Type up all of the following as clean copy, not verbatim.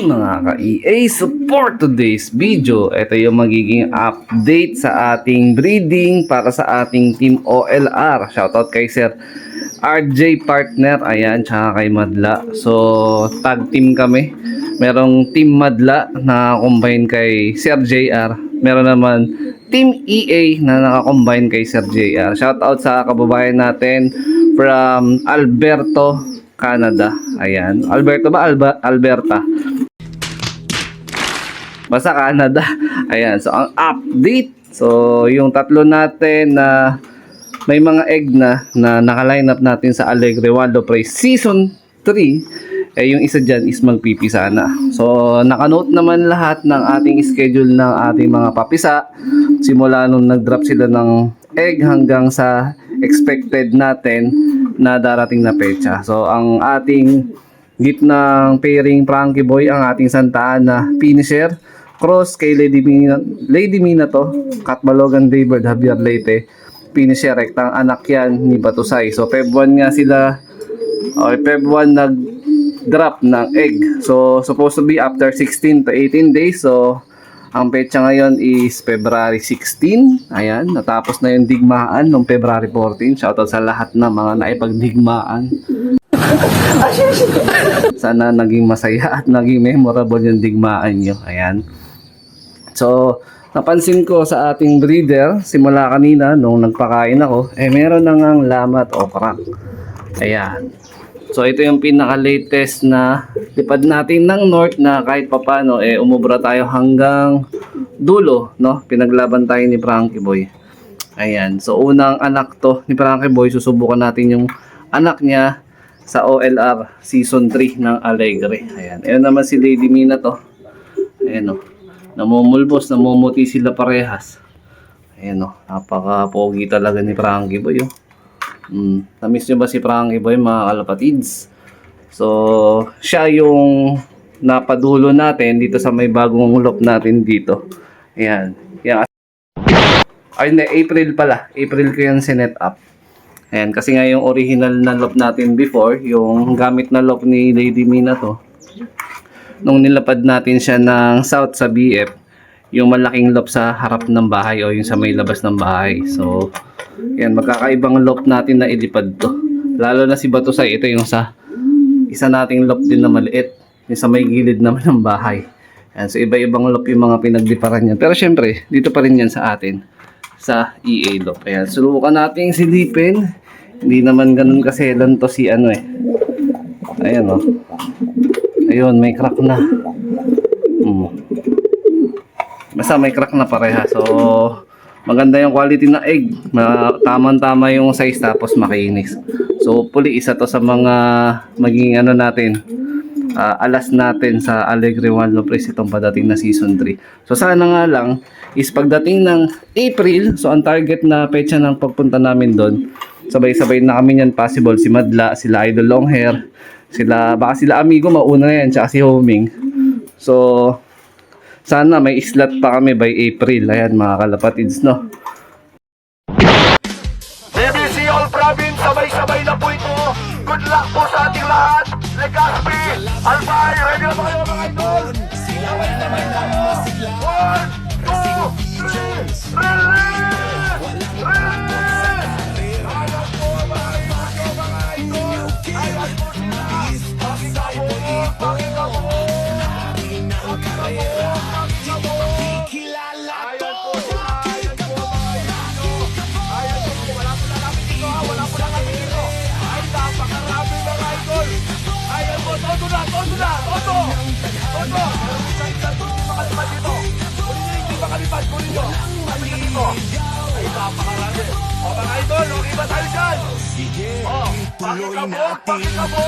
mga ka-EA support, today's video, ito yung magiging update sa ating breeding para sa ating team OLR. Shoutout kay Sir RJ Partner, ayan, tsaka kay Madla. So tag team kami, merong team Madla na combine kay Sir JR, meron naman team EA na naka-combine kay Sir JR. Shoutout sa kababayan natin from Alberto, Canada. Ayan. Alberto ba? Alberta. Basta Canada. Ayan. So, ang update. So, yung tatlo natin na may mga egg na naka-line up natin sa Alegre Waldo Prize Season 3. Yung isa dyan is magpipisa na. So, nakanote naman lahat ng ating schedule ng ating mga papisa. Simula nung nag-drop sila ng egg hanggang sa expected natin na darating na petsa. So ang ating gitnang pairing Frankie Boy, ang ating Santa Ana finisher, cross kay Lady Mina to, Katbalogan Daybird Javier Leyte, finisher rektang anak yan ni Batusay. So Feb 1 nga sila, Feb 1 nag-drop ng egg. So supposed to be after 16 to 18 days. So ang petsa ngayon is February 16. Ayan, natapos na yung digmaan noong February 14. Shoutout sa lahat na mga naipagdigmaan. Sana naging masaya at naging memorable yung digmaan nyo. Ayan. So, napansin ko sa ating breeder, simula kanina nung nagpakain ako, meron na ngang lamat o crack. Ayan. So ito yung pinaka-latest na lipad natin ng north na kahit papano umubra tayo hanggang dulo, no? Pinaglaban tayo ni Frankie Boy. Ayan. So unang anak to ni Frankie Boy, susubukan natin yung anak niya sa OLR Season 3 ng Alegre. Ayan. Ayun naman si Lady Mina to. Ayan o. Namumulbos, namumuti sila parehas. Ayan o. Napaka-pogi talaga ni Frankie Boy o. Namiss nyo ba si Frankie Boy, mga kalapatids? So, siya yung napadulo natin dito sa may bagong loop natin dito. Ayan. Yan. Ay, hindi, April pala. April ko yan sinet up. Ayan, kasi nga yung original na loop natin before, yung gamit na loop ni Lady Mina to, nung nilapad natin siya ng south sa BF, yung malaking loop sa harap ng bahay o yung sa may labas ng bahay. So, yan, magkakaibang loop natin na ilipad to. Lalo na si Batusay, ito yung sa isa nating loop din na maliit, yung sa may gilid naman ng bahay. Yan, so iba-ibang loop yung mga pinagliparan niya. Pero syempre, dito pa rin yan sa atin, sa EA loop. Ayan, subukan natin silipin. Hindi naman ganun kaselan to si ano Ayan o. Ayun, may crack na. Basta may crack na pareha. So, maganda yung quality na egg. Tamang-tama yung size tapos makinis. So hopefully isa to sa mga maging ano natin, alas natin sa Alegre Waldo Prize itong padating na Season 3. So sana nga lang is pagdating ng April, so ang target na petsa ng pagpunta namin doon, sabay-sabay na kami yan, possible si Madla, sila Idol Longhair, baka sila Amigo mauna na yan, tsaka si Homing. So sana may slot pa kami by April. Ayan mga kalapatids, no? DBC All Province, sabay-sabay na po ito. Good luck po sa ating lahat. Legazpi, Albay, ready na ba kayo mga idol? Sabay-sabay tayo. 1, 2, 3, release! Release! Alam po mga idol. Alam po sila. Pakita mo, pakita mo. Ay, napakarami. O mga idol, okay ba tayo dyan? Pakita mo.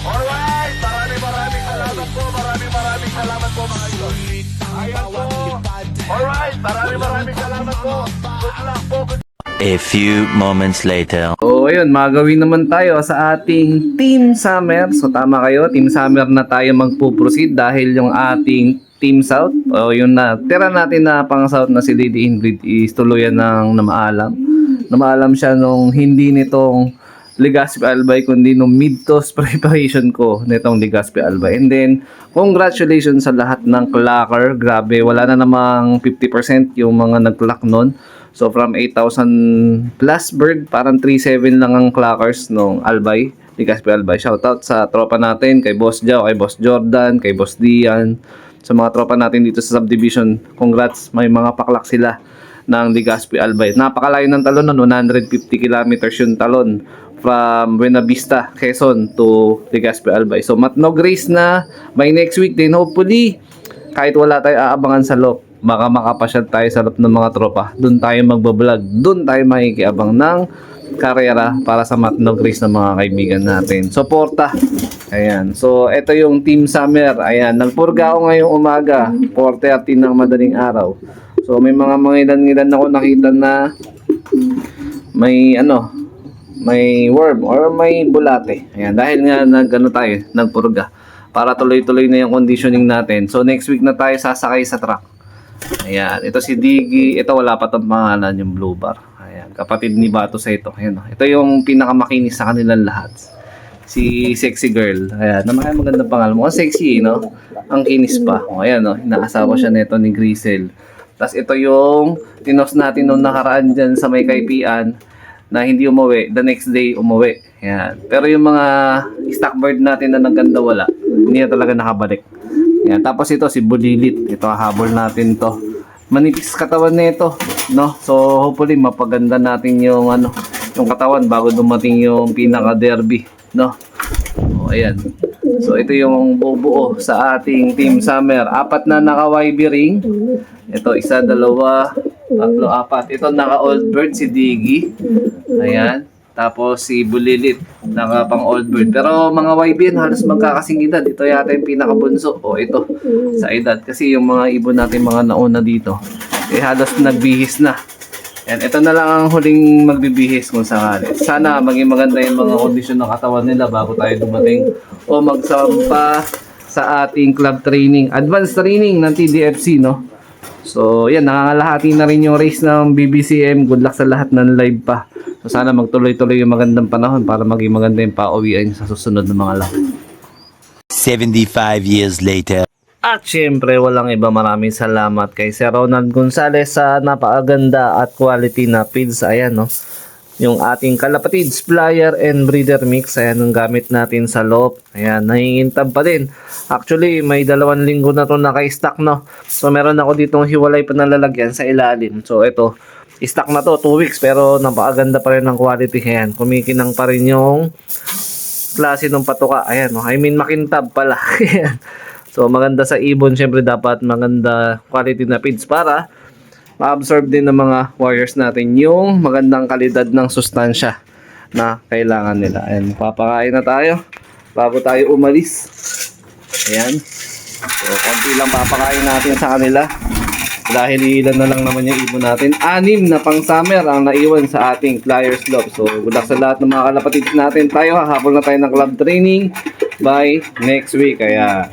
Alright, maraming salamat po. Maraming salamat po mga idol. Ayan po. Alright, maraming salamat po. Good luck po. A few moments later. So ayun, magawin naman tayo sa ating Team Summer. So tama kayo, Team Summer na tayo magpo-proceed dahil yung ating Team South o yung tira natin na pang South na si Lady Ingrid is tuluyan ng namaalam. Namaalam siya nung hindi nitong Legazpi Albay kundi nung mid-toss preparation ko nitong Legazpi Albay. And then, congratulations sa lahat ng clocker. Grabe, wala na namang 50% yung mga nag-clock nun. So, from 8,000 plus bird, parang 3,700 lang ang clockers nung Albay, Legazpi Albay. Shoutout sa tropa natin, kay Boss Jao, kay Boss Jordan, kay Boss Dian, sa mga tropa natin dito sa subdivision. Congrats, may mga paklak sila ng Legazpi Albay. Napakalayo ng talon nun, 150 kilometers yung talon from Buena Vista, Quezon to Legazpi Albay. So Matnog race na by next week din, hopefully kahit wala tayo aabangan sa loob, baka makapasyal tayo sa loob ng mga tropa. Doon tayo magbablog, doon tayo makikiabang ng karera para sa Matnog race ng mga kaibigan natin. Suporta. Ayan. So ito yung Team Summer. Ayan, nagpurga ako ngayong umaga, 4:30 ng madaling araw. So may mga ilan ako nakita na may worm or may bulate. Ayan, dahil nga nagpurga para tuloy-tuloy na yung conditioning natin. So next week na tayo sasakay sa truck. Ayan, ito si Diggy. Ito wala pa tong pangalan, yung Blue Bar. Ayan, kapatid ni Bato sa ito. Ayan, ito yung pinakamakinis sa kanilang lahat. Si Sexy Girl. Ayan, magandang pangalan. Mukhang sexy, no? Ang kinis pa. O, ayan, no? Inaasawa siya nito ni Grisel. Tapos ito yung tinos natin nung nakaraan dyan sa may kaipian na hindi umuwi, the next day umuwi. Yan. Pero yung mga stock bird natin na naganda wala, hindi na talaga nakabalik. Yan. Tapos ito si Bulilit, ito habol natin to. Manipis katawan nito, no? So hopefully mapaganda natin yung yung katawan bago dumating yung pinaka derby, no? O ayan. So ito yung bubuo sa ating Team Summer. 4 na naka-YB ring. Ito, 1, 2, 3, 4. Ito naka-old bird si Diggy. Ayan. Tapos si Bulilit, naka pang old bird. Pero mga YB halos magkakasing edad. Ito yata yung pinakabunso. O ito, sa edad. Kasi yung mga ibon natin, mga nauna dito, halos nagbihis na. Yan, ito na lang ang huling magbibihis kung sakali. Sana maging maganda yung mga kondisyon ng katawan nila bago tayo dumating o magsampa sa ating club training, advanced training ng TDFC, no? So, yan, nangangalahati na rin yung race ng BBCM. Good luck sa lahat ng live pa. So, sana magtuloy-tuloy yung magandang panahon para maging maganda yung pauwian sa susunod ng mga lahat. 75 years later. At syempre, walang iba, maraming salamat kay Sir Ronald Gonzales sa napakaganda at quality na feeds. Ayan, no? Yung ating kalapatids, flyer and breeder mix. Ayan, ang gamit natin sa loob. Ayan, nangingintab pa din. Actually, may 2 linggo na to naka-stock, no? So, meron ako ditong hiwalay pa na lalagyan sa ilalim. So, ito, stock na to, 2 weeks. Pero, napakaganda pa rin ng quality. Ayan, kumikinang pa rin yung klase ng patuka. Ayan, no? I mean, makintab pala. Ayan. So, maganda sa ibon. Siyempre, dapat maganda quality na feeds para ma-absorb din ng mga warriors natin yung magandang kalidad ng sustansya na kailangan nila. Ayan, papakain na tayo bago tayo umalis. Ayan. So, konti lang papakain natin sa kanila. Dahil ilan na lang naman yung ibon natin. 6 na pang summer ang naiwan sa ating Flyers Club. So, good luck sa lahat ng mga kalapatid natin. Tayo, hahabol na tayo ng club training by next week. Kaya,